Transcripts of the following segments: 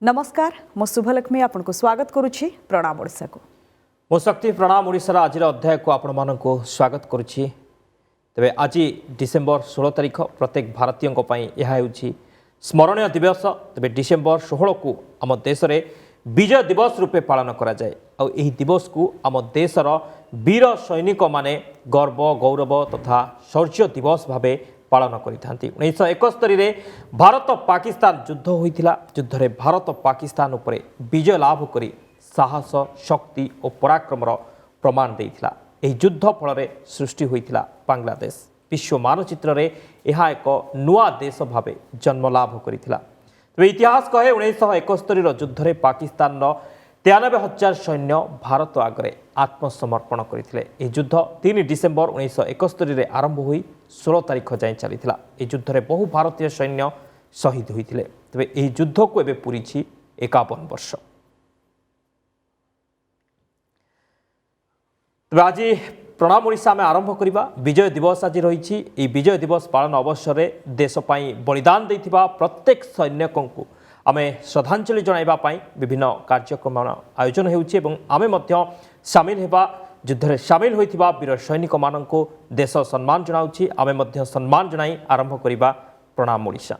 नमस्कार मो शुभलक्ष्मी आपन को स्वागत करुछि प्रणाम ओडिसा को मो शक्ति प्रणाम ओडिसा आज अध्याय को आपण मान को स्वागत करुछि। तबे आज डिसेम्बर 16 तारिख प्रत्येक भारतीय यह होछि स्मरणीय दिवस। तबे डिसेम्बर 16 को आम देश में विजय दिवस रूपे पालन करा जाए और यही दिवस को आम देशर वीर सैनिक माने गर्व गौरव तथा शौर्य दिवस भावे पालन करिथांती। 1971 भारत पाकिस्तान युद्ध होइथिला। युद्ध रे भारत पाकिस्तान उपरे विजय लाभ करी साहस शक्ति और पराक्रमर प्रमाण देइथिला। एही युद्ध फल रे सृष्टि होइथिला बांग्लादेश। विश्व मानचित्र रे एहा एक नुआ देश भावे जन्म लाभ करिथिला। तबे इतिहास कहे 1971 युद्ध रे पाकिस्तान 93,000 सैन्य भारत आगरे आत्मसमर्पण करते। युद्ध 3 डिसेम्बर 1971 आरंभ हुई 16 तारिख जाए चली। युद्ध में बहु भारतीय सैन्य शहीद होते। तेज यह युद्ध को एवं पूरी 51 वर्ष। तेज आज प्रणाम ओडिशा में आरंभ करवा विजय दिवस आज रही। विजय दिवस पालन अवसर में देशपाई बलिदान देथिबा प्रत्येक सैनिकों को आमे श्रद्धांजलि जणाइबापी विभिन्न कार्यक्रम आयोजन होउछि एवं आमे मध्य सामिल हेबा युद्ध में सामिल होइथिबा वीर सैनिक माननको देश सम्मान जनाउछि। आमे मध्य सम्मान जनाई आरंभ करिबा प्रणाम ओडिशा।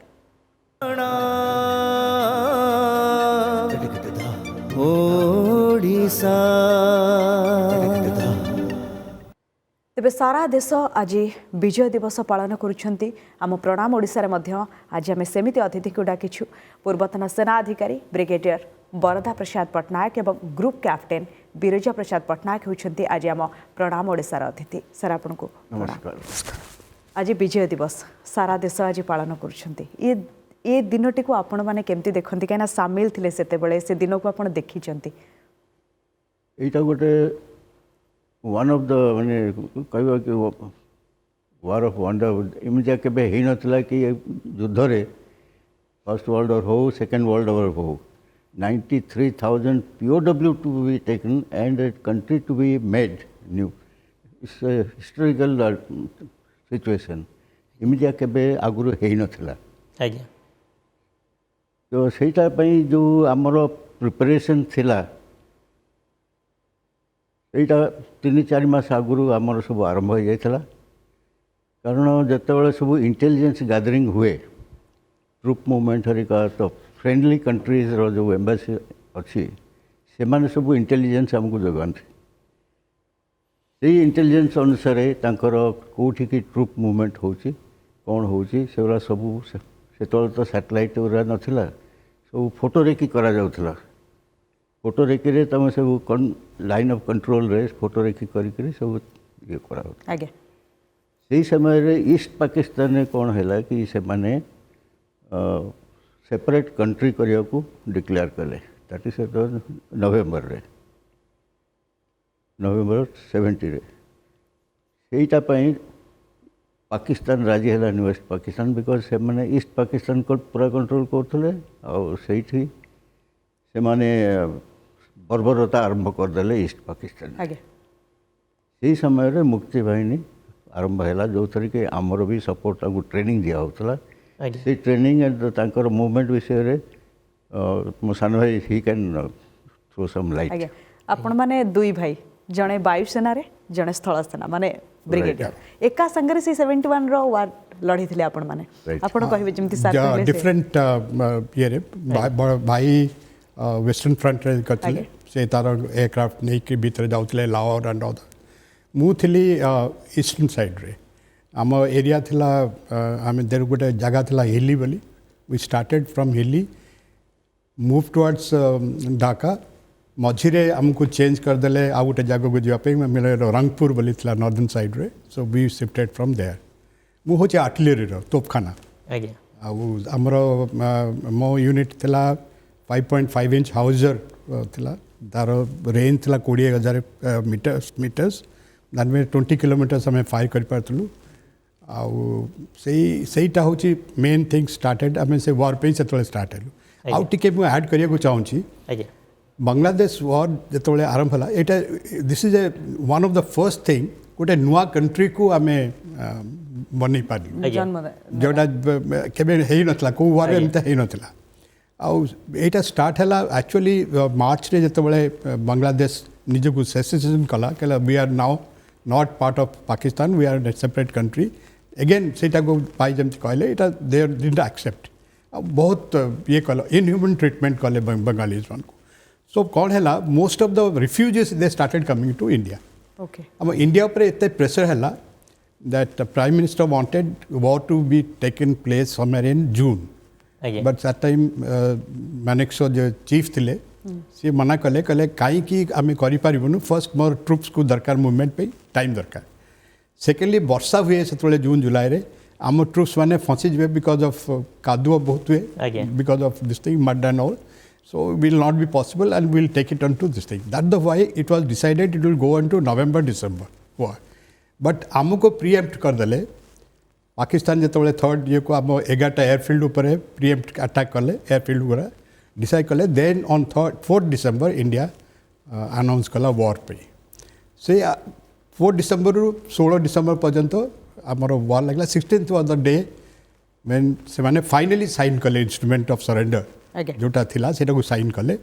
तेबे सारा देश आज विजय दिवस पालन करुछंती। आम प्रणाम ओडिशा रे मध्य आज आम सेमिति अतिथि को डाकिछु पूर्वतन सेना अधिकारी ब्रिगेडियर वरदा प्रसाद पट्टनायक एवं ग्रुप कैप्टेन बिरजा प्रसाद पट्टनायक होती आज आम प्रणाम ओडिशा रे अतिथि। सर आपन को नमस्कार। आज विजय दिवस सारा देश आज पालन करुछंती। ये दिनटी को आपण माने केमती देखंती काना शामिल थिले सेते बेले से दिन को आपण देखिचंती? एटा गोटे वन ऑफ द माने कहबा कि वार ऑफ वंडर इमिजिया केबे हेई नथला कि युद्ध रे फर्स्ट वर्ल्ड वॉर हो सेकंड वर्ल्ड वॉर हो 93,000 POW to be taken and a country to be made new. It's a historical situation. इमिजिया केबे आगुरु हेई नथला। आज्ञा तो सेटा पई जो हमरो प्रिपरेशन थिला एटा 3-4 मास आगुरु आमर सब आरंभ हो जाइथिला। कारण जेतेबेले सब इंटेलिजेंस गैदरिंग हुए ट्रुप मूवमेंट हरिका तो फ्रेंडली कंट्रीज रो जो एम्बासी अच्छी से माने सब इंटेलिजेंस हमको जगांती। से इंटेलिजेंस अनुसार तांकर कोठी की ट्रुप मूवमेंट होची कौन होची सेवरा सब सेतोल तो सैटेलाइट उरा नथिला सब फोटो रेकी करा जाउथिला। फोटो रेकी रे तमे सब लाइन ऑफ कंट्रोल रे फोटो रेकी करी करी सब ये करा आगे से समय रे ईस्ट पाकिस्तान ने कौन हैला कि से माने सेपरेट कंट्री करिया को डिक्लेयर कले। दैट इज नवेम्बर 70 रे सेटा पई पाकिस्तान राजी हैला वेस्ट पाकिस्तान बिकॉज से माने ईस्ट पाकिस्तान को पूरा कंट्रोल करथले और सेठी से माने बर्बरता आरंभ कर देले ईस्ट पाकिस्तान। आगे से समय रे मुक्ति बाहिनी आरंभ हैला जो तरीके हमर भी सपोर्ट को ट्रेनिंग दिया होतला। से ट्रेनिंग एंड तांकर मूवमेंट विषय रे मुसान भाई he can throw some light. आगे आपण माने दुई भाई जणे वायुसेना रे जणे स्थल सेना माने ब्रिगेडियर एका संगे से 71 रो वार लड़ी थिले आपण माने आपण कहिबे जेमति साथ डिफरेंट ये रे भाई वेस्टर्न फ्रंट रे करथिले से तार एयरक्राफ्ट नै के भीतर जाउथिले लाहौर एंड अदर मु थिली ईस्टर्न साइड रे आम एरिया थिला आम देर गोटे जगह थिला हिली बोली वी स्टार्टेड फ्रॉम हिली मूव टुवर्ड्स ढाका मझीरे आमको चेंज करदेले आ गोटे जगह को जावाई मिले रंगपुर बोली थिला नॉर्दर्न साइड रे so we shifted from there मु होचे आर्टिलरी रो तोपखाना आज्ञा आमर मो यूनिट थिला 5.5 इंच हाउजर थिला तार रेंज थिला 20,000 मीटर्स दैट में 20 किलोमीटर्स हमें फायर कर पारथलु आउ सेईटा होची मेन थिंग स्टार्टेड आम से वार पे से स्टार्ट हेलु आउ टिके मु ऐड करिया को चाहूची। बांग्लादेश वार जो आरंभ है यहाँ this is a one of the first thing गोटे नुआ कंट्री को आम बन पार जन्म जोटा केबे हेई नथला को वार एमता हेई नथला आउटा स्टार्ट है एक्चुअली मार्च रे जते बेले बांग्लादेश निजको सेसेशन कला कहला we are now not part of Pakistan we are a separate country again सेटा को पाई जमती कहले इटा दे डिडंट एक्सेप्ट बहुत ये कल इनह्यूमन ट्रीटमेंट कले बंगालीज मान को सो कौन है most of the refugees they started coming to India okay अब इंडिया पर एते प्रेशर है that prime minister wanted war to be taken place somewhere in June but that time Manekshaw जो चीफ थिले सी मना कले कले काई की आम करूँ फर्स्ट मोर ट्रुप्स को दरकार मूवमेंट पे टाइम दरकार सेकेंडली वर्षा हुए से जून जुलाई रे आम ट्रुप्स मैंने फंसी जाए बिकज ऑफ कादुआ बहुत हुए because of this thing mud and all so will not be possible and will take it on to this thing that the way it was decided it will go on to November December हुआ but आमको preempt करदे पाकिस्तान जो third ये को आम 11टा एयरफिल्ड उपर pre-empt attack कले एयरफिल्ड गुरा डिसाइड कले then on 4 December India announce कला वॉर पे से 4 डिसेम्बर रु 16 डिसेम्बर पर्यंत आमर वॉर लगला 16th was the day main से माने फाइनली साइन कले इंस्ट्रूमेंट ऑफ सरेंडर जोटा थिला सेटा को साइन कले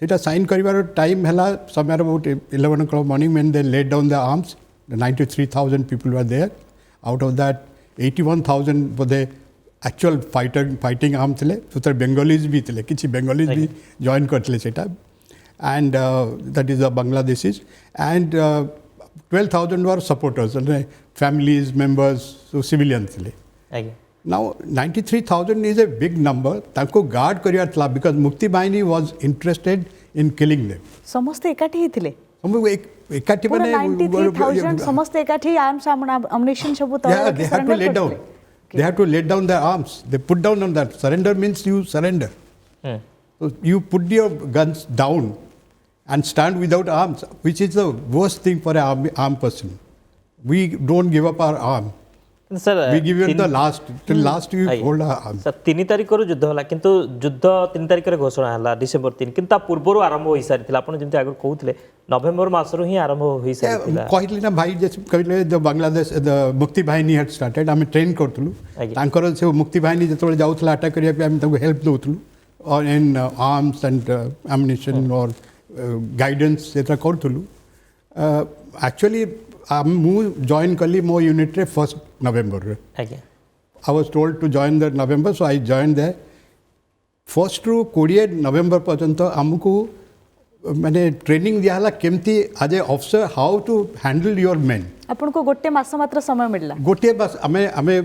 सेटा साइन करिवार टाइम हला समय about 11 o'clock morning when they laid down the arms 93,000 people were there out of that 81,000 बोधे एक्चुअल फाइटिंग आर्म थे तो बेंगलीज भी थे किसी बेंगलीज भी जॉइन करते सेटा and that is the Bangladeshis and 12,000 war supporters families members civilian थे now 93,000 is a big number ताको गार्ड करियार because Mukti Bahini was interested in killing them समस्त एकाठी हिथिले एकाठी माने 93,000 समस्त एकाठी आर्म्स अम्युनिशन सब they had to lay down they had to lay down their arms they put down on that surrender means you surrender so you put your guns down and stand without arms which is the worst thing for an armed person we don't give up our arm sir we give you the last till last you hold our arm sir 3 तारिख रु युद्ध होला किंतु युद्ध 3 तारिख रे घोषणा हला डिसेंबर 3 किंतु पूर्व आरंभ होई सारिथिला आपण जेमति आगर कहउथिले नवेम्बर मास रु ही आरंभ होई सारिथिला कहले ना भाई जैसे कहले द बांग्लादेश द मुक्ति बाहिनी हैड स्टार्टेड आम ट्रेन करथलु तांकर से मुक्ति बाहिनी जतबे जाउथला अटैक करिया पे हम ताको हेल्प दोथलु और इन आर्म्स एंड एम्युनिशन और गाइडेंस एता करथलु एक्चुअली मु जॉइन कली मो यूनिट रे 1 नवेम्बर रे I was told to join the November so I join the 1 रु 20 नवेम्बर पर्यंत आमको माने ट्रेनिंग दियाला केमती आज ए officer how to handle your men आपन को गोटे मास मात्र समय मिलला गोटे बस हमें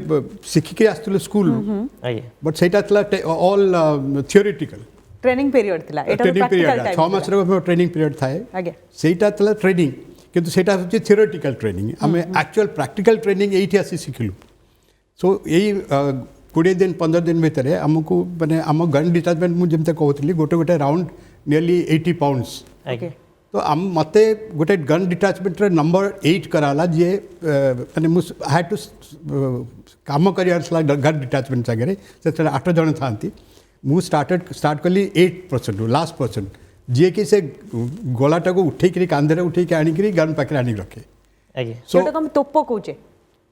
सिखी के आस्तले स्कूल बट सेटा तला ऑल थियोरेटिकल ट्रेनिंग पीरियड थिला एटा ट्रेनिंग प्रैक्टिकल पीरियड टाइम 6 मास रे ट्रेनिंग पीरियड थाए आगे सेटा तला ट्रेनिंग किंतु सेटा होची थियोरेटिकल ट्रेनिंग हमें एक्चुअल प्रैक्टिकल ट्रेनिंग एठी आसी सिखिलु सो एई 20 दिन 15 दिन भीतर हमको माने हम गन डिटाचमेंट मु जेमते कहउतली गोटे गोटे राउंड नियरली 80 पाउंड्स ओके तो हम मते गोटे गन डिटाचमेंट रे नंबर 8 कराला जे माने मु हैड टू काम करियार गन डिटाचमेंट सागरे से 8 जन थांती मु स्टार्ट कली 8% लास्ट पर्सन जे कि से गोलाटा को उठे कि कांधे उठे आनी गन पाखे आनी रखे सो हम तोप कहूचे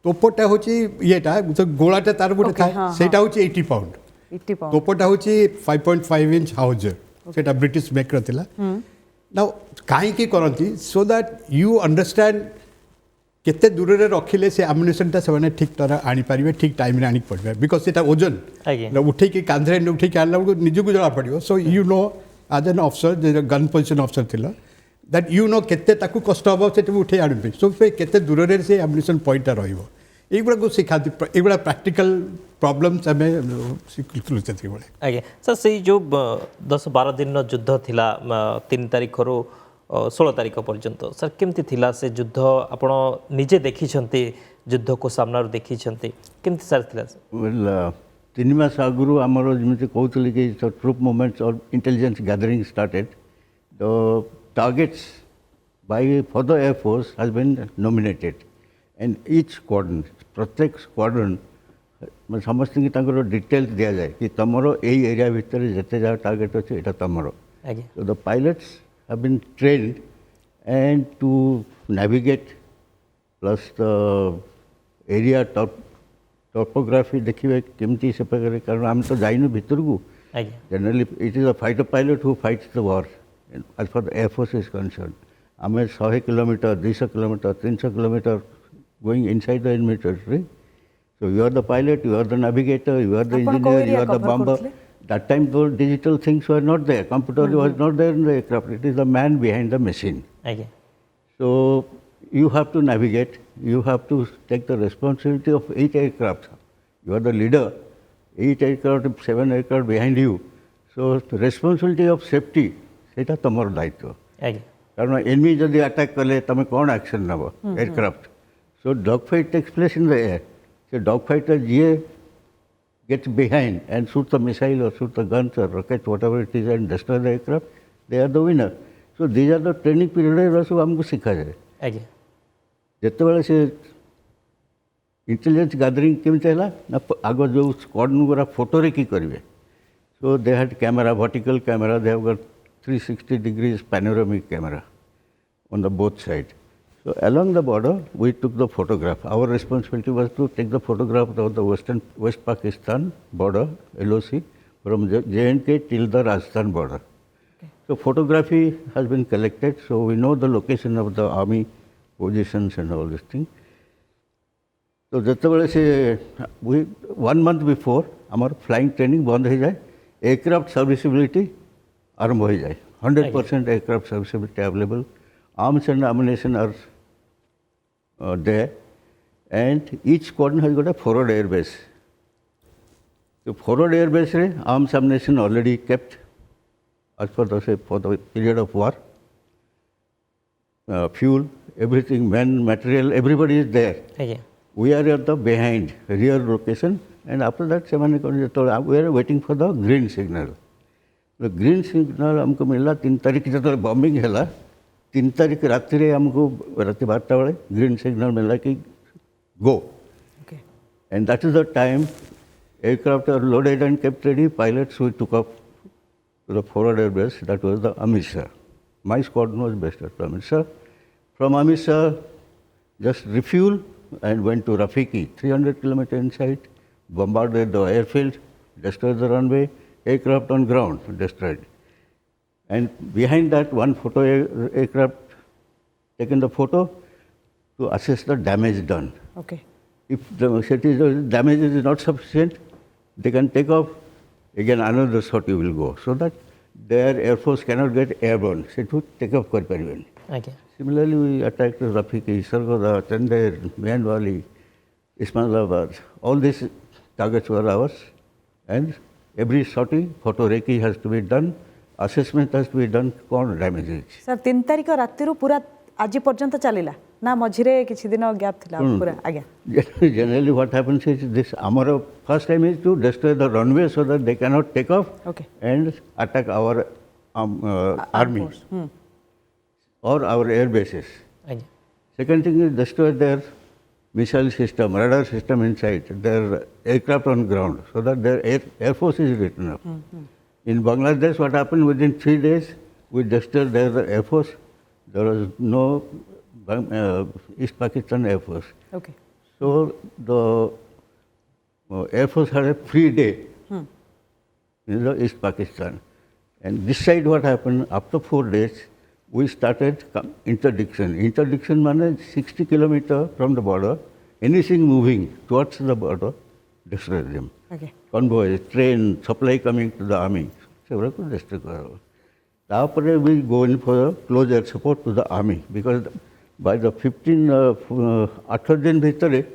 तोपटा होची येटा तो गोलाटा तार गोटे था सेटा होची 80 पाउंड 80 पाउंड तोपटा होची 5.5 इंच हाउजर सेटा ब्रिटिश मेक रथिला नाउ काहे की करंती सो दैट यू अंडरस्टैंड केते दूर रे रखिले से एम्युनिशनटा से ठीक तरह आनी पारिबे ठीक टाइम रे आनी पड़बे बिकॉज सेटा ओजन उठे कि कांधे उठे कि आनला निजको जरा पड़ियो so you know as an officer the gun position officer thila that you know kette taku cost hobo se uthei anubi so fe kette durare se ammunition point ta rahibo एगुड़ा को सिखाती एगुड़ा प्रैक्टिकल प्रॉब्लम्स हमें सिखलु सेति बळे आगे sir से जो 10-12 दिन युद्ध थिला 3 तारिख रु 16 तारिख पर्यंत सर केमती थिला से युद्ध आपण निजे देखि छंती युद्ध को सामना रो देखि छंती केमती सर थिला वेल 3 मास आगुरु हमरो जेमति कहउतली कि ट्रूप मूवमेंट्स और intelligence gathering started the targets by for the air force has been nominated and each squadron प्रत्येक स्क्वाड्रन समस्त की तांकर डिटेल्स दिया जाए कि तमरो एई एरिया भीतर जते जा टारगेट अछि एटा तमरो so the pilots have been trained and to navigate plus the area topography देखिए केमती से प्रकार कारण आम तो जाइनु भितर को आज्ञा generally it is a fighter pilot who fights the war as for the air force is concern आम 100 kilometre 200 kilometre 300 kilometre going inside the enemy territory so you are the pilot you are the navigator you are the आपण कोଉ engineer you area are the cover bomber କରୁଥିଲେ? that time those digital things were not there computer was not there in the aircraft it is the man behind the machine आज्ञा so you have to navigate you have to take the responsibility of each aircraft you are the leader each aircraft 7 aircraft behind you so the responsibility of safety सेटा तमर दायित्व आज्ञा कारण enemy जदि attack कले तमे कौन एक्शन नब aircraft so dog fight takes place in the air से डॉग फाइटर जीए gets behind and shoot the missile or shoot the guns or rockets, whatever it is, and destroy the aircraft, they are the winner. So these are the training period सब हमको सिखा जाए आज्ञा जिते से intelligence gathering केमती है ना आग जो स्क्वाड्रन गुरा फोटोरे की करेंगे so they had camera vertical camera they have got 360 degrees panoramic camera on the both sides. So along the border, we took the photograph. Our responsibility was to take the photograph of the West Pakistan border, LOC, from J&K till the Rajasthan border. Okay. So photography has been collected, so we know the location of the army positions and all this thing. So जेतेबेले से we 1 month before हमार flying training बंद हो जाए, aircraft serviceability आरंभ हो जाए. 100% aircraft serviceability available. Arms and ammunition are there, and each squadron has got a forward air base. The forward air base re arms ammunition already kept as per the say for the period of war. Fuel, everything, men, material, everybody is there. आज्ञा We are at the behind rear location, and after that we are waiting for the green signal. The green signal हमको मिला 3 तारीख जो bombing है 3 तारीख राति रे हमको राति 12 बेले ग्रीन सिग्नल मिला कि गो Okay. and that is the time aircraft are loaded and kept ready pilots we took up to the forward air base that was the Amritsar. My squadron was based at Amritsar. From Amritsar just refuel and went to Rafiki 300 kilometers inside bombarded the airfield destroyed the runway aircraft on ground destroyed. And behind that, one photo aircraft taken the photo to assess the damage done. Okay. If the damage is not sufficient, they can take off. Again, another sortie will go, so that their air force cannot get airborne. So to take off कर परिवेन. आज्ञा Similarly, we attacked Rafiki, Sargoda, Chandler, Mian Valley, Ismailabad. All these targets were ours, and every sortie photo recce has to be done. Assessment has to be done कौन damage है sir 3 तारिख राति पूरा आज पर्यंत चलिला ना मझिरे किछि दिन गैप थिला पूरा आज्ञा generally what happens is this our first time is to destroy the runway so that they cannot take off Okay. and attack our army force. or our air bases. आज्ञा Second thing is destroy their missile system, radar system inside, their aircraft on ground so that their air force is written up. In Bangladesh, what happened within 3 days, we destroyed their air force. There was no East Pakistan Air Force. Okay. So the Air Force had a free day in the East Pakistan. And this side what happened, after 4 days, we started interdiction. Interdiction means 60 kilometers from the border, anything moving towards the border, destroy them. Okay. Convoys, train, supply coming to the army, several could destroy. After we go in for close air support to the army because by the 18 दिन भीतर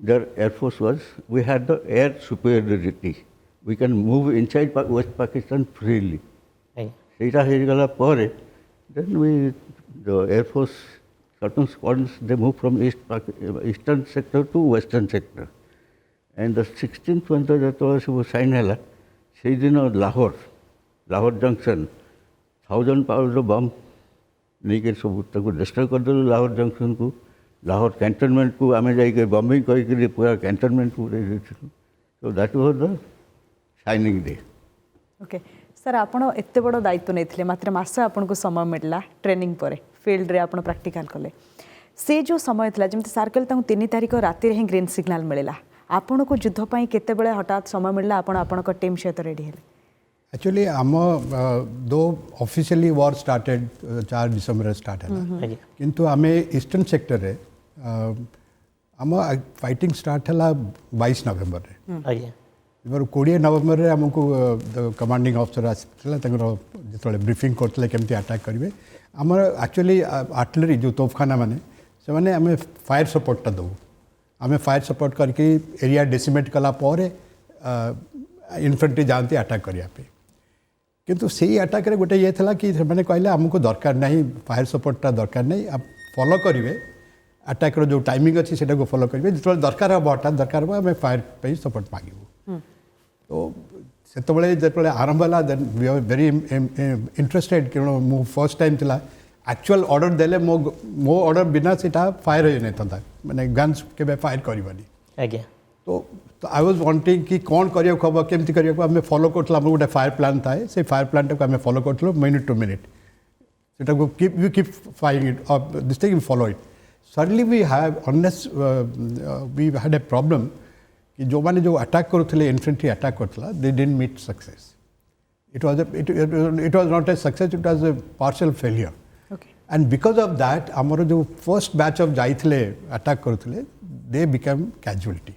their air force was, we had the air superiority. We can move inside West Pakistan freely. आज्ञा Seita ହେଇଗଲା ପରେ then we, the air force, certain squadrons, they move from eastern sector to western sector. And the 16th when ଯେତେବେଳେ ସବୁ sign ହେଲା ସେଇଦିନ Lahore junction 1000 ପାଉଣ୍ଡର bomb ନେଇକି ସବୁ ତାକୁ ଡିଷ୍ଟ୍ରୟ କରିଦେଲୁ ଲାହୋର ଜଙ୍କସନ୍କୁ ଲାହୋର କ୍ୟାଣ୍ଟନମେଣ୍ଟକୁ ଆମେ ଯାଇକି ବମ୍ବିଂ କରିକିରି ପୁରା କ୍ୟାଣ୍ଟନମେଣ୍ଟକୁ ଉଡ଼େଇ ଦେଇଥିଲୁ so that was the shining day okay sir आपण एत बड़ दायित्व नहीं मात्र मास आपन को समय मिलला ट्रेनिंग पर फील्ड रे आपण प्रैक्टिकल कले से जो समय था जमी सार कहले 3 तारिख राति ही ग्रीन सिग्नाल मिलला आपण को युद्ध ପାଇଁ କେତେବେଳେ ହଠାତ୍ ସମୟ ମିଳିଲା ଆପଣ ଆପଣଙ୍କ टीम सहित रेडी हेले एक्चुअली आम दो officially war started 4 December start है किंतु आम ईस्टर्न सेक्टर रे आम फाइटिंग स्टार्ट है 22 नवेम्बर रे 20 नवेम्बर रे हमको कमांडिंग ऑफिसर आसला जो ब्रीफिंग करते केमती अटैक करेंगे आम एक्चुअली आर्टिलरी जो तोफखाना माने से माने आम फायर सपोर्टा दो आम फायर सपोर्ट करके एरिया डेसिमेट कला इन्फेंट्री जाती अटैक करने किंतु से अटैक रे गोटे ये था कि मैंने कहले आमको दरकार नहीं फायर सपोर्टा दरकार नहीं आप फॉलो करेंगे अटैक रो जो टाइमिंग अच्छी से फॉलो करेंगे जो दरकार हम हठात दरकार हम आम फायर पे सपोर्ट मांगू तो से आरंभ है then we are very interested कि मो फर्स्ट टाइम था एक्चुअल ऑर्डर देले मो ऑर्डर बिना सीटा फायर हो नहीं था मैंने गन्स के फायर करवानी तो आई वाज वांटिंग कि कौन करियो खबर केमती करियो आम फॉलो करथला हम गोटे फायर प्लान थाए से फायर प्लान को आम फॉलो करथलो मिनिट टू मिनिट सेटा को कीप फायरिंग इट और this thing follow it suddenly we have unless we had a problem कि जो माने जो अटैक करुले इन्फेंट्री अटैक करथला they didn't meet success it was not a success it was a partial failure and because of that आमर जो first batch of जाइथिले attack करुले they become casualty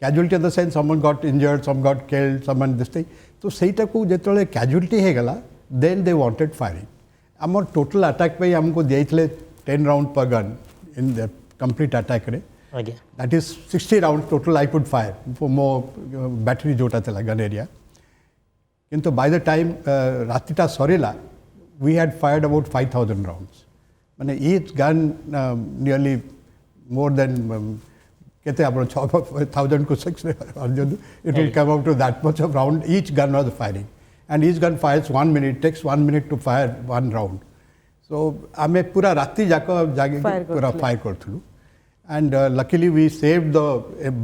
in the sense someone got injured some got killed someone this thing तो सेटा को जेतले casualty हे गला देन दे वांटेड फायरिंग आमर टोटल अटैक पे हमको देइथिले 10 round per gun in the complete attack रे that is 60 round total I could fire for more battery जोटा थला गन एरिया किंतु बाय द टाइम रातिटा सरीला we had fired about 5000 rounds माने each gun nearly more than कहते आप 6000 को 6 it will come up to that much of round each gun was firing and each gun fires 1 minute takes 1 minute to fire one round so आमे पूरा राति जाको जागे पूरा fire करथलु and luckily we saved the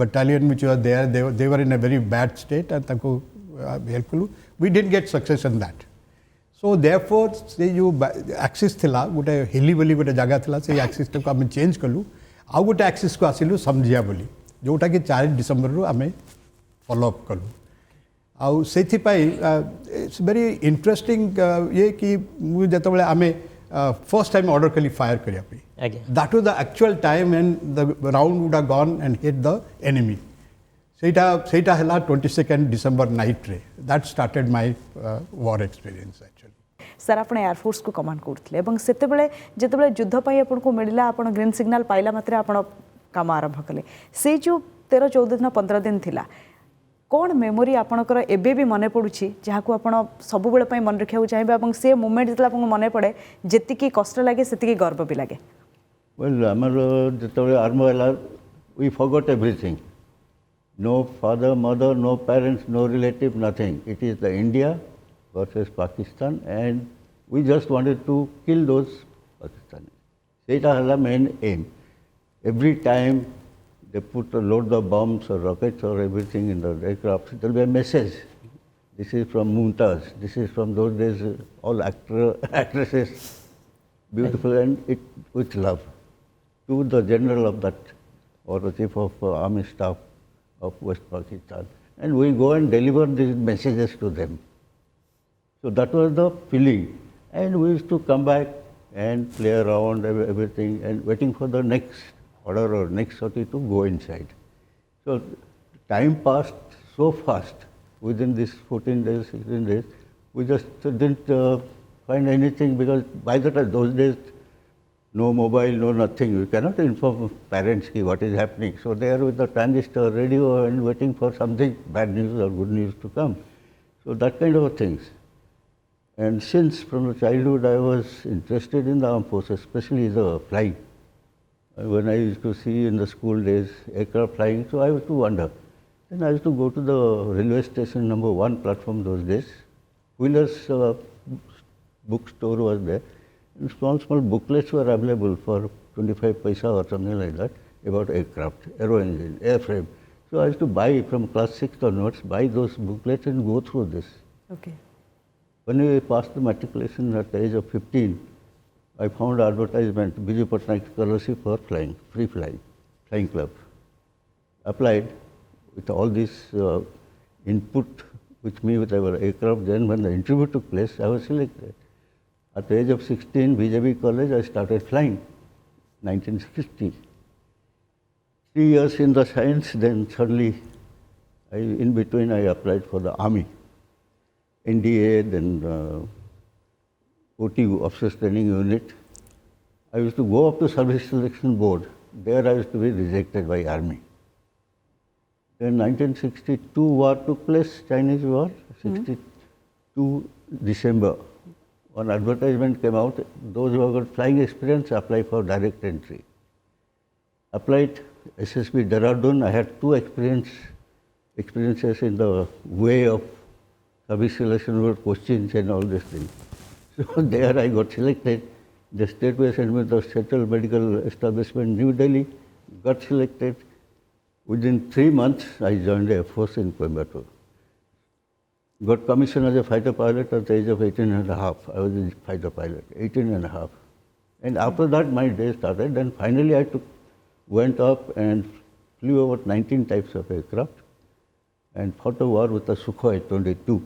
battalion which was there they were in a very bad state and ताको help कलु we didn't get success in that so therefore से जो axis थिला गोटे हिली बोली गोटे जगह थिला से axis को आमे चेंज कलु आउ गोटे एक्सिस को आसिलु समझिया बोली जोटा कि 4 डिसेम्बर रु आमे फॉलो अप कलु आउ सेथि पाई इट्स वेरी इंटरेस्टिंग ये कि मु जतबेले आमे फर्स्ट टाइम ऑर्डर कली फायर करिया पे that was the actual time when the round would have gone and hit the enemy सेटा हला 22 डिसेम्बर नाइट रे that started my war experience actually sir आप एयरफोर्स को कमांड करते जितेबाला जितेबाला युद्ध पर आपको मिलला आप ग्रीन सिग्नाल पाइला मात्रे आप काम आरंभ कले से जो 13-14 दिन 15 दिन थिला कौन मेमोरी आपणकर एबे भी मन पड़ुछि जहाको आपण सब बेले मन रखा चाहिए और से मोमेंट जो आपको मन पड़े जी कष्ट लगे से गर्व भी लगे वेल आमर जो आरंभ है we forgot everything no father mother no parents no relative nothing it is the India versus Pakistan and we just wanted to kill those Pakistanis. That was the main aim. Every time they put a load of bombs or rockets or everything in the aircraft, there will be a message. This is from Mumtaz, this is from those days, all actresses, beautiful and it with love. To the general of that or the chief of army staff of West Pakistan. And we go and deliver these messages to them. So that was the feeling and we used to come back and play around everything and waiting for the next order or next sortie to go inside. So time passed so fast within this 14 days, 16 days, we just didn't find anything because by the time those days no mobile, no nothing, we cannot inform parents what is happening. So they are with the transistor radio and waiting for something, bad news or good news to come. So that kind of things. And since from the childhood I was interested in the armed forces, especially the flying. When I used to see in the school days aircraft flying, so I used to wonder. Then I used to go to the railway station number 1 platform those days. Wheeler's bookstore was there. And small booklets were available for 25 paisa or something like that about aircraft, aero engine, airframe. So I used to buy from class 6 onwards, buy those booklets and go through this. Okay. When we passed the matriculation at the age of 15, I found advertisement, Biju Patnaik scholarship for flying, free flying club. Applied with all this input with me with our aircraft. Then when the interview took place, I was selected. At the age of 16, BJP College, I started flying, 1960. 3 years in the science, then suddenly, in between, I applied for the army. NDA, then OTU, Officers Training Unit. I used to go up to Service Selection Board. There I used to be rejected by army. Then 1962 war took place, Chinese war, 62 December. One advertisement came out, those who have got flying experience apply for direct entry. Applied SSB Dehradun. I had 2 experiences in the way of service selection board questions and all these things. So there I got selected. The state was sent me to the Central Medical Establishment, New Delhi, got selected. Within 3 months, I joined the Air Force in Coimbatore. Got commissioned as a fighter pilot at the age of 18 and a half. I was a fighter pilot, 18 and a half. And after that, my day started. And finally, I went up and flew over 19 types of aircraft and fought a war with the Sukhoi 22.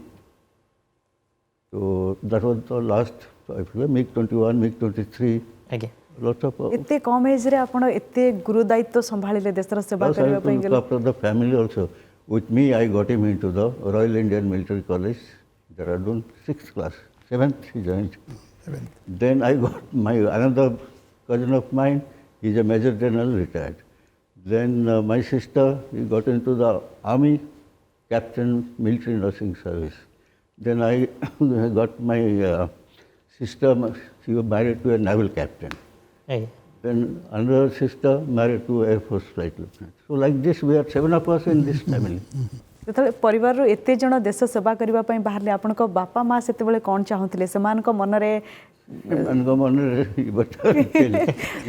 So that was the last, I feel, MiG-21, MiG-23, ଆଜ୍ଞା lots of... एते कम as रे आपण एते गुरु दायित्व संभाळिले देशर सेवा Plus, I करबा have to पई look Gayle after the family also. With me, I got him into the Royal Indian Military College, Dehradun, 6th class. 7th he joined. Then I got another cousin of mine, he's a Major General, retired. Then my sister, he got into the Army, Captain, Military Nursing Service. Then I got my sister, she was married to a naval captain. ଆଜ୍ଞା Then another sister married to Air Force flight lieutenant. So like this, we are 7 of us in this family. ଯେତେବେଳେ ପରିବାରରୁ ଏତେ ଜଣ ଦେଶ ସେବା କରିବା ପାଇଁ ବାହାରିଲେ ଆପଣଙ୍କ ବାପା ମା ସେତେବେଳେ କ'ଣ ଚାହୁଁଥିଲେ ସେମାନଙ୍କ ମନରେ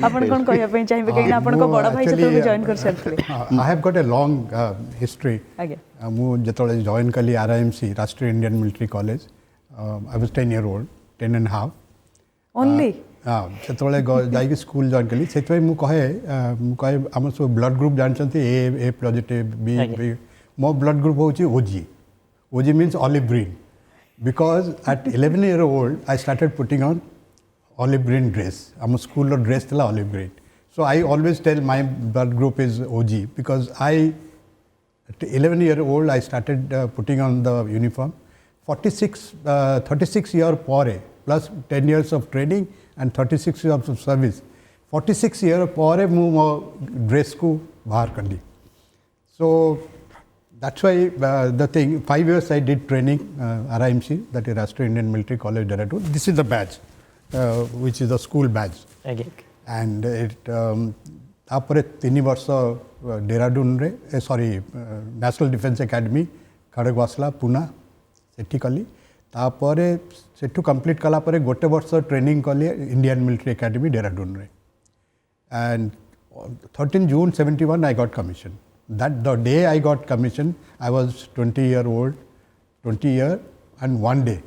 ଆପଣ କ'ଣ କହିବା ପାଇଁ ଚାହିଁବେ କାହିଁକି ନା ଆପଣଙ୍କ ବଡ଼ ଭାଇ ଯେତେବେଳେ join କରିସାରିଥିଲେ I have got a long history. ଆଜ୍ଞା ମୁଁ ଯେତେବେଳେ ଜଏନ୍ କଲି RIMC, ରାଷ୍ଟ୍ରୀୟ Indian military college, I was 10 year old, 10 and a half. Only ସେତେବେଳେ ଯାଇକି ସ୍କୁଲ ଜଏନ୍ କଲି ସେଥିପାଇଁ ମୁଁ କହେ ଆମର ସବୁ ବ୍ଲଡ୍ ଗ୍ରୁପ୍ ଜାଣିଛନ୍ତି ଏ ପଜିଟିଭ୍ ବି ମୋ ବ୍ଲଡ୍ ଗ୍ରୁପ୍ ହେଉଛି OG. OG means olive green because at 11 year old I started putting on olive green dress. ଆମ ସ୍କୁଲର ଡ୍ରେସ୍ ଥିଲା olive green. So I always tell my blood group is OG because at 11 year old I started putting on the uniform. 36 year ପରେ plus 10 years of training and 36 years of service. 46 year ପରେ ମୁଁ ମୋ ଡ୍ରେସ୍କୁ ବାହାର କଲି. So that's why the thing, 5 years I did training, RIMC, that is Rashtriya Indian Military College, Dehradun. This is the badge, which is the school badge. ଆଜ୍ଞା And ତାପରେ 3 ବର୍ଷ ଡେରାଡୁନରେ national defence academy ଖଡ଼ଗୱାସଲା ପୁନା ସେଠି କଲି. ତାପରେ ସେଠୁ କମ୍ପ୍ଲିଟ୍ କଲା ପରେ ଗୋଟେ ବର୍ଷ ଟ୍ରେନିଂ କଲି ଇଣ୍ଡିଆନ୍ ମିଲିଟାରୀ ଏକାଡେମୀ ଡେରାଡୁନରେ. And 13 June 71 I got commission. That the day I got commission, I was 20 year old, 20 year and 1 day.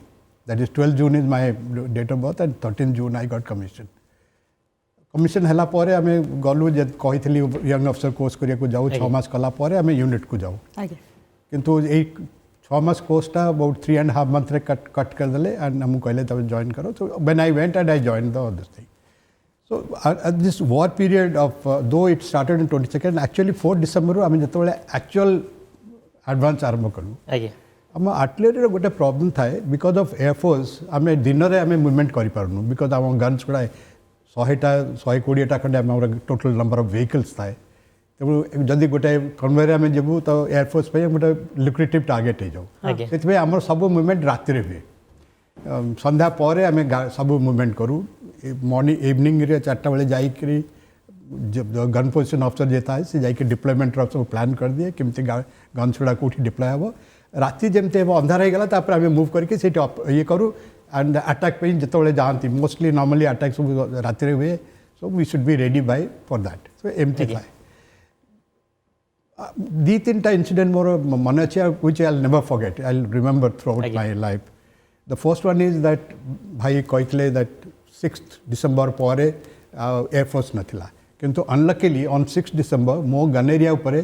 That is 12 June is my date of birth and 13 June I got commission. Commission ହେଲା ପରେ ଆମେ ଗଲୁ ଯେ କହିଥିଲି young officer course କରିବାକୁ ଯାଉ 6 ମାସ କଲା ପରେ ଆମେ ୟୁନିଟ୍କୁ ଯାଉ. ଆଜ୍ଞା କିନ୍ତୁ ଏଇ 6 ମାସ କୋର୍ସଟା about 3.5 monthରେ କଟ୍ କରିଦେଲେ and ଆମକୁ କହିଲେ ତମେ ଜଏନ୍ କର. So when I went and I joined the other thing. So at this war period of though it started in 22nd, actually 4 December ଆମେ ଯେତେବେଳେ actual advance ଆରମ୍ଭ କଲୁ ଆଜ୍ଞା ଆମ ଆର୍ଟିଲେରୀର ଗୋଟେ ପ୍ରୋବ୍ଲେମ୍ ଥାଏ ବିକଜ୍ ଅଫ୍ ଏୟାରଫୋର୍ସ ଆମେ ଦିନରେ ଆମେ ମୁଭମେଣ୍ଟ କରିପାରୁନୁ ବିକଜ୍ ଆମ ଗନ୍ସ ଗୁଡ଼ା 100-120ଟା ଖଣ୍ଡେ ଆମର ଟୋଟାଲ୍ ନମ୍ବର ଅଫ୍ ଭେହିକଲ୍ସ ଥାଏ. ତେଣୁ ଯଦି ଗୋଟେ କନଭେରେ ଆମେ ଯିବୁ ତ ଏୟାରଫୋର୍ସ ପାଇଁ ଗୋଟେ ଲୁକ୍ରେଟିଭ୍ ଟାର୍ଗେଟ୍ ହେଇଯାଉ. ସେଥିପାଇଁ ଆମର ସବୁ ମୁଭମେଣ୍ଟ ରାତିରେ ହୁଏ. ସନ୍ଧ୍ୟା ପରେ ଆମେ ସବୁ ମୁଭମେଣ୍ଟ କରୁ. ମର୍ଣ୍ଣିଂ ଇଭିନିଂରେ 4ଟା ବେଳେ ଯାଇକରି ଗନ୍ ପୋଜିସନ୍ ଅଫିସର ଯିଏ ଥାଏ ସେ ଯାଇକି ଡିପ୍ଲୟମେଣ୍ଟର ସବୁ ପ୍ଲାନ୍ କରିଦିଏ କେମିତି ଗନ୍ସ ଗୁଡ଼ା କେଉଁଠି ଡିପ୍ଲୟ ହେବ. ରାତି ଯେମିତି ହେବ ଅନ୍ଧାର ହେଇଗଲା ତାପରେ ଆମେ ମୁଭ୍ କରିକି ସେଇଠି ଇଏ କରୁ. and attack ପାଇଁ ଯେତେବେଳେ ଯାଆନ୍ତି ମୋଷ୍ଟଲି ନର୍ମାଲି ଆଟାକ୍ ସବୁ ରାତିରେ ହୁଏ. so we should be ready by for that. so ଏମିତି ଥାଏ. 2-3ଟା ଇନସିଡେଣ୍ଟ ମୋର ମନେ ଅଛି which I'll never forget. I'll remember throughout my life. The first one is that ଭାଇ କହିଥିଲେ that 6th December ପରେ ଏୟାରଫୋର୍ସ ନଥିଲା କିନ୍ତୁ ଅନଲକିଲି on 6th December ମୋ ଗନ୍ ଏରିଆ ଉପରେ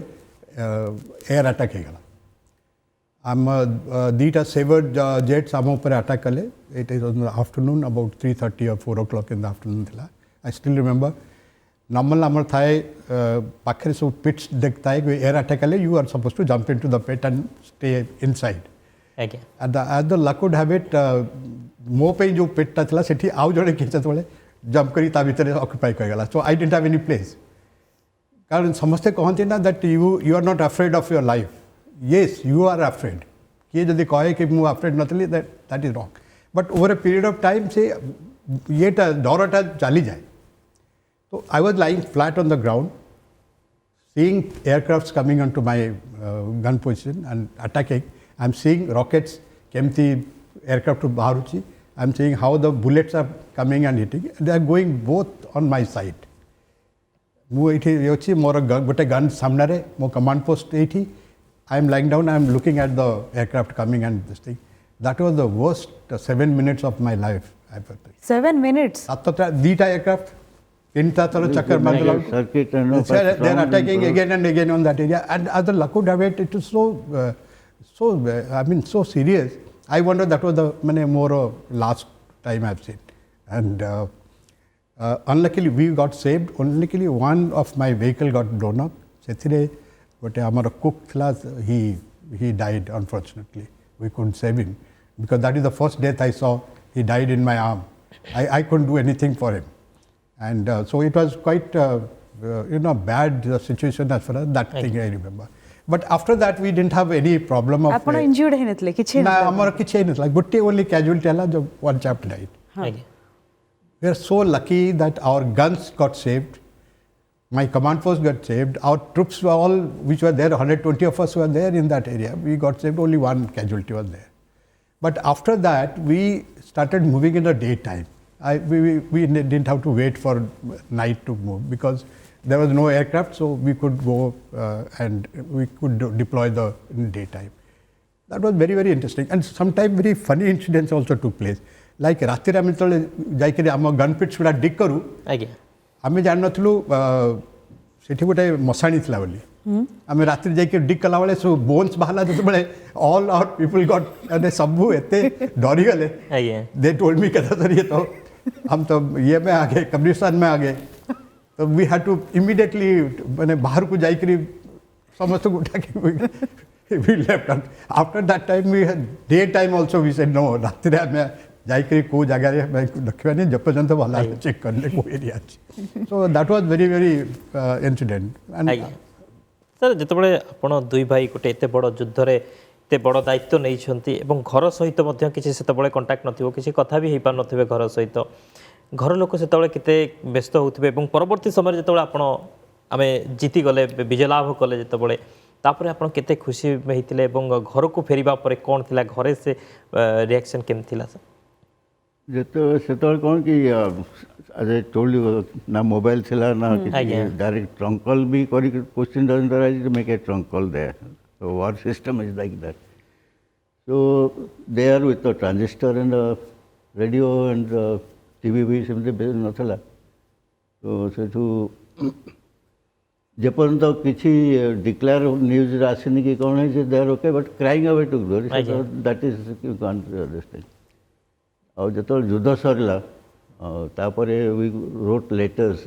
एयर अटैक होगा आम दीटा सेवर्ड जेट्स आम उपर अटैक कले it is on the afternoon about 3:30 or 4 o'clock in the afternoon थिला आई स्टिल रिमेंबर नॉर्मल आमर थाए पाखे सब पिट्स डेक थाए एयर अटैक कले you are suppose to jump into the pit and stay inside at the luck would have it मो पे जो पेटा था सेठी आउ जड़े किए जो जंप करी ता भीतर ऑक्युपाई करगला so I didn't have any place कारण समस्ते कहते ना that you are not afraid of your life yes you are afraid किए जदि कहे कि मुझे अफ्रेड नथली that is wrong but over a period of time से ये डरटा चली जाए तो I was lying flat on the ground seeing aircrafts coming onto my gun position and attacking. I'm seeing rockets kemti aircraft to baharuchi. I'm seeing how the bullets are coming and hitting. They are going both on my side. ମୁଁ ଏଠି ଅଛି ମୋର ଗୋଟେ gun ସାମ୍ନାରେ ମୋ command post ଏଇଠି I am lying down, I am looking at the aircraft coming and this thing. That was the worst 7 minutes of my life. 7 minutes? Dita aircraft. Chakkar circuit and they are attacking again and again on that area. And as the luck would have it, it is so serious. I wonder that was the more last time I have seen. And unluckily we got saved. Unluckily one of my vehicle got blown up. But our cook he died unfortunately. We couldn't save him because that is the first death I saw. He died in my arm. I couldn't do anything for him. And so it was quite bad situation as far as that thing I remember. But after that we didn't have any problem of. Apna injured hai natle kichhe na amara kichhe natle gutte only casualty ala jo one chap died. We are so lucky that our guns got saved. My command post got saved. Our troops were all, which were there, 120 of us were there in that area. We got saved, only one casualty was there. But after that, we started moving in the daytime. We didn't have to wait for night to move because there was no aircraft, so we could go and we could deploy in daytime. That was very, very interesting. And sometimes very funny incidents also took place. Like Ratira Mittal, Jaikari, our gun pits would have dig karu. आमे जान नथलु सेठी गोटे मसाणी थिला बोली आमे रात्रि जाई K Dick कला वाले सो बोन्स बहला जते बळे ऑल आवर पीपल गॉट अने सबु एते डरी गले दे टोल्ड मी कदा सर ये तो हम तो ये में आ गए कब्रिस्तान में आ गए तो वी हैड टू इमीडिएटली माने बाहर को जाई करी समस्त को उठा के we left after that time we day time also we said no रात्रि में जाइकरी को जगह रे मैं रखवानी जब पर्यंत वाला चेक करले को area so that was very very incident and sir जेतबळे आपण दुई भाई गोटे एते बड़ युद्ध रे एते बड़ दायित्व नै छंती एवं घर सहित मध्ये किछि सेतबळे कांटेक्ट नथिबो किछि कथा भी हे पार नथिबे घर सहित घर लोक सेतबळे किते व्यस्त होउथिबे एवं परवर्ती समय जेतबळे आपण आमे जीती गले विजय लाभ कले जेतबळे तापर आपण केते खुशी में हितले एवं घर को फेरिबा परे कोन थिला घरे से रिएक्शन केम थिला सर सेतबळे कोन कि as I told you ना मोबाइल थिला ना डायरेक्ट ट्रंक कॉल भी करी question doesn't arise to make a trunk call there so war system is like that so they are with the transistor and the radio and the TV भी सेमते नथला तो सेठू जेपर्यंत किसी declare news आसनी कि कौन है they are okay but crying away to glory that is you can't understand और जो युद्ध सरला तापर we wrote letters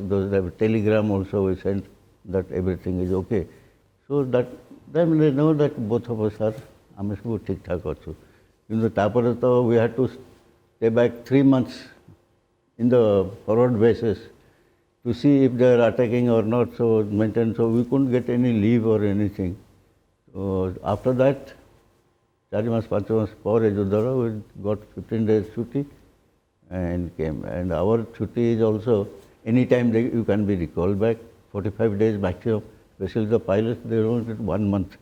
telegram also we sent that everything is okay so that then they know that both of us are आम सब ठीक ठाक अच्छु कि तापर तो we had to stay back 3 months in the forward basis to see if they are attacking or not, so maintain. So we couldn't get any leave or anything. So after that, 4 months, 5 months for Ajudara, we got 15 days chutti and came. And our chutti is also anytime you can be recalled back. 45 days maximum. Especially the pilots, they don't get 1 month.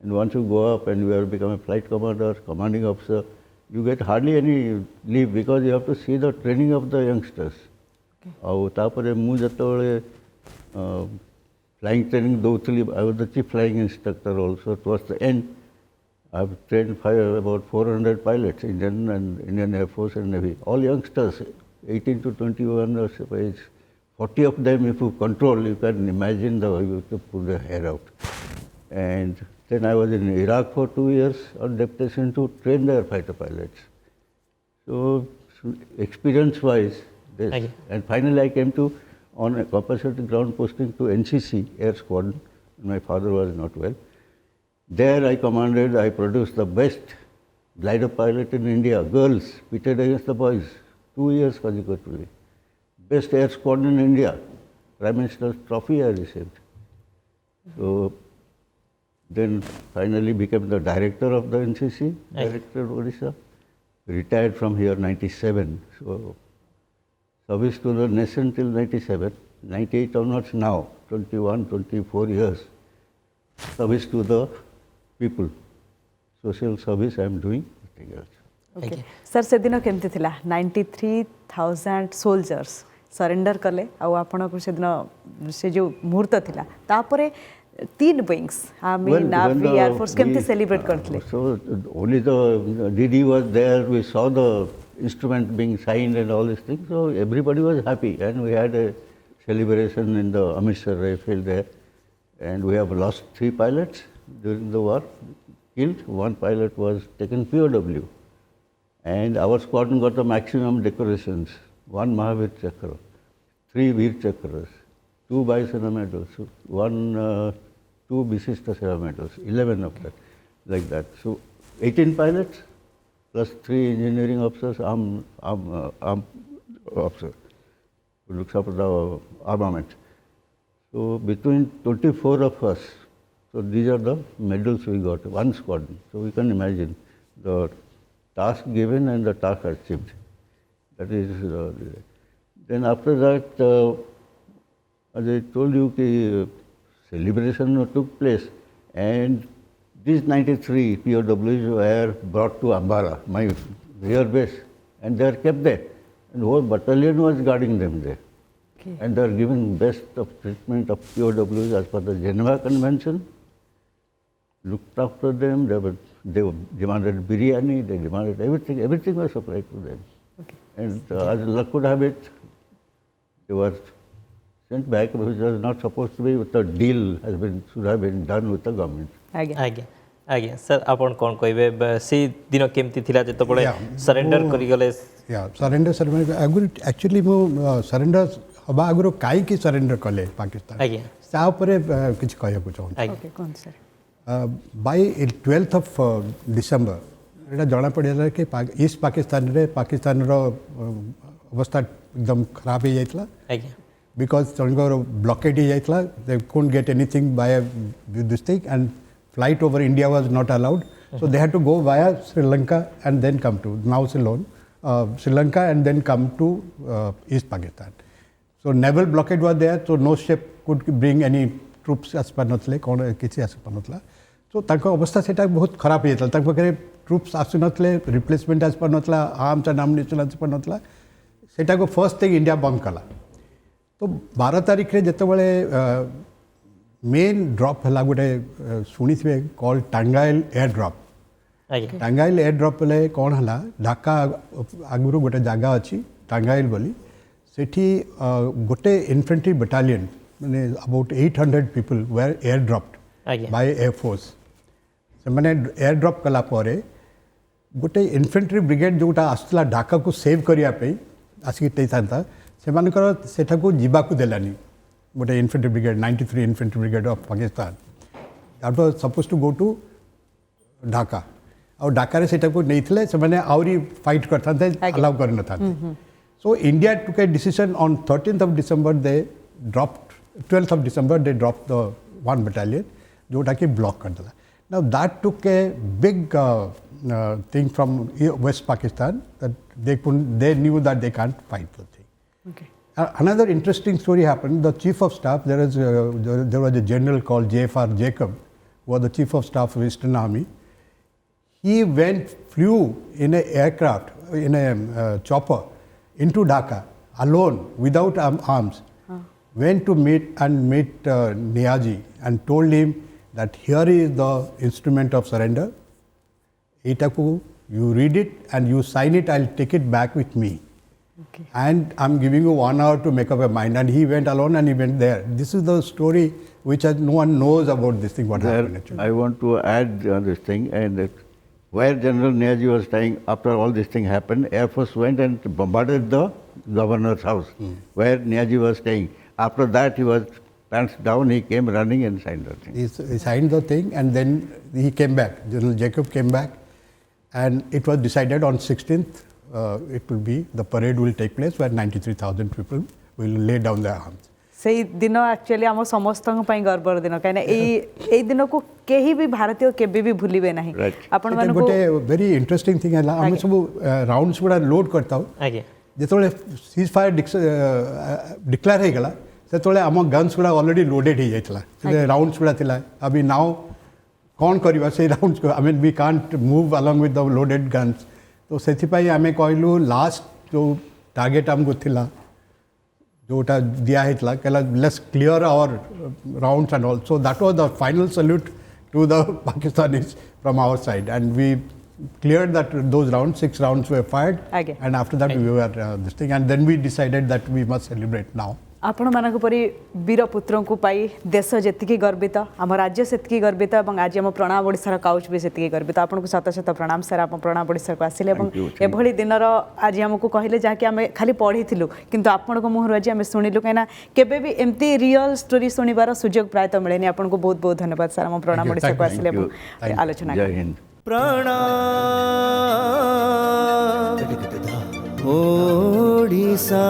And once you go up and you have become a flight commander, commanding officer, you get hardly any leave because you have to see the training of the youngsters. और तापर मु जतबळे flying training दौथली I was the chief flying instructor also towards the end I have trained about 400 pilots Indian and Indian Air Force and Navy all youngsters 18 to 21 years 40 of them if you control you can imagine the way to pull their hair out And then I was in Iraq for 2 years on deputation to train their fighter pilots. So experience-wise, this. Okay. And finally I came to on a compulsory ground posting to NCC Air Squadron. My father was not well. There I commanded, I produced the best glider pilot in India, girls pitted against the boys, 2 years consecutively. Best air squadron in India, Prime Minister's trophy I received. So then finally became the director of the NCC, director of Odisha. Retired from here 97. So service to the nation till 97, 98 onwards now, 21, 24 years. Service to the people. Social service I am doing, nothing else. Okay sir से दिन केमती थिला 93,000 soldiers surrender कले आपण को से दिन से जो मुहूर्त थिला तापरे 3 विंग्स आर्मी नावी एयरफोर्स केमती celebrate करथले So only the DD was there, we saw the instrument being signed and all these things, so everybody was happy and we had a celebration in the Amritsar airfield there, and we have lost 3 pilots during the war, killed. 1 pilot was taken POW, and our squadron got the maximum decorations, 1 Mahavir Chakra, 3 Veer Chakras, 2 Vaisena medals, 2 Visishta Seva medals, 11 of that, like that. So 18 pilots plus 3 engineering officers, armed officer who looks after the armament. So between 24 of us, so these are the medals we got, 1 squadron. So we can imagine the task given and the task achieved. That is, then after that, as I told you, celebration took place, and these 93 POWs were brought to Ambala, my rear base, and they are kept there. And whole battalion was guarding them there. Okay. And they are given best of treatment of POWs as per the Geneva Convention. Looked after them, they demanded biryani, they demanded everything was supplied to them. Okay. And as luck would have it, they were sent back, which was not supposed to be, with a deal should have been done with the government. आगे आज्ञा आज्ञा sir आपण कोन कहबे से दिन केमती थिला जते बळे सरेंडर करी गले या सरेंडर सेरेमनी आगुरी एक्चुअली मो सरेंडर हबा आगुरो काई की सरेंडर कले पाकिस्तान आज्ञा सा ऊपर किछ कहया को चाहूँ ओके कौन sir bye 12th of December एटा जणा पड़िया कि ईस्ट पाकिस्तान रे पाकिस्तान रो अवस्था एकदम खराब हो जाइतला आज्ञा because blockade हो they couldn't get anything by this thing, and flight over India was not allowed. So they had to go via Sri Lanka and then come to now Ceylon, Sri Lanka and then come to East Pakistan. So naval blockade was there, so no ship could bring any troops as per नथले कौन किसी as per नथला. So ताको अवस्था सेटा बहुत खराब हो जाता. ताको करे troops आसु नथले replacement as per नथला arms and ammunition as per नथला. सेटा को first thing India बंद कला. तो 12 तारीख रे जतबले मेन ड्रॉप हला गोटे सुनी थे कॉल टांगाइल एयर ड्रॉप आज्ञा टांगाइल एयर ड्रॉप ले कौन हला ढाका आगुरु गोटे जगह अच्छी टांगाइल बोली सेठी गोटे इन्फेंट्री बटालियन माने about 800 people were air dropped आज्ञा बाय एयर फोर्स से माने एयर ड्रॉप कला परे गोटे इन्फेंट्री ब्रिगेड जोटा आसला ढाका को सेव करिया पे आसिक तेता सेमानकर सेठा को जीवा को देलानी गोटे infantry brigade 93 infantry brigade of Pakistan that was suppose to go to Dhaka और ढाका रे सेटा को नैथिले से माने आउरी फाइट करथा थे अलाउ कर न था so India took a decision on 13th of December they dropped 12th of December they dropped the one battalion जोटा कि ब्लॉक कर दिला now that took a big thing from West Pakistan that they knew that they can't fight the thing. Okay. Another interesting story happened. The chief of staff, there was a general called J.F.R. Jacob, who was the chief of staff of Eastern Army. He flew in an aircraft, in a chopper, into Dhaka alone, without arms. Went to meet Niazi and told him that here is the instrument of surrender. Itaku, you read it and you sign it. I'll take it back with me. And I'm giving you 1 hour to make up your mind. And he went alone and he went there. This is the story which no one knows about this thing, what happened There, actually. I want to add this thing, and that where General Neaji was staying after all this thing happened, Air Force went and bombarded the governor's house where Neaji was staying. After that, he was pants down, he came running and signed the thing. He signed the thing and then he came back. General Jacob came back and it was decided on 16th, it will be, the parade will take place where 93,000 people will lay down their arms. ସେଇ ଦିନ actually ଆମ ସମସ୍ତଙ୍କ ପାଇଁ ଗର୍ବର ଦିନ କାହିଁକିନା ଏଇ ଦିନକୁ କେହି ବି ଭାରତୀୟ କେବେ ବି ଭୁଲିବେ ନାହିଁ Right. ଆପଣମାନଙ୍କୁ ଗୋଟେ ଭେରି ଇଣ୍ଟରେଷ୍ଟିଂ ଥିଙ୍ଗ ହେଲା ଆମେ ସବୁ ରାଉଣ୍ଡସ୍ ଗୁଡ଼ା ଲୋଡ୍ କରିଥାଉ ଆଜ୍ଞା ଯେତେବେଳେ ସିଜ୍ ଫାୟାର ଡିକ୍ଲେୟାର ହେଇଗଲା ସେତେବେଳେ ଆମ ଗନ୍ସ ଗୁଡ଼ା ଅଲରେଡ଼ି ଲୋଡେଡ୍ ହେଇଯାଇଥିଲା ସେ ରାଉଣ୍ଡସ୍ ଗୁଡ଼ା ଥିଲା ଆବି ନାଓ କ'ଣ କରିବା ସେଇ rounds I mean we can't move along with the loaded guns ତ ସେଥିପାଇଁ ଆମେ କହିଲୁ ଲାଷ୍ଟ ଯେଉଁ ଟାର୍ଗେଟ୍ ଆମକୁ ଥିଲା जोटा दिया है कहला let's clear our rounds and all so that was the final salute to the Pakistanis from our side and we cleared that those rounds 6 rounds were fired Okay. and after that we were this thing and then we decided that we must celebrate now आपण मानक परी वीर पुत्रंकु पाई देश जेतिकी गर्वित आम राज्य सेतिकी गर्वित और आज आम प्रणाम ओडिशार काउच भी सेतिकी गर्वित आपको शत शत प्रणाम सर आप प्रणाम ओडिशा को आसिले एभली दिनर आज आमको कहले जहाँकि आम खाली पढ़ीलु किंतु आपण मुहर आज आम शुणिलु कहीं केबे भी एमती रियल स्टोरी शुणवार सुजोग प्रायतः मिलेनि आपको बहुत बहुत धन्यवाद सर आम प्रणाम ओडिशा को आसिले आलोचना जय हिंद प्रणाम ओडिशा।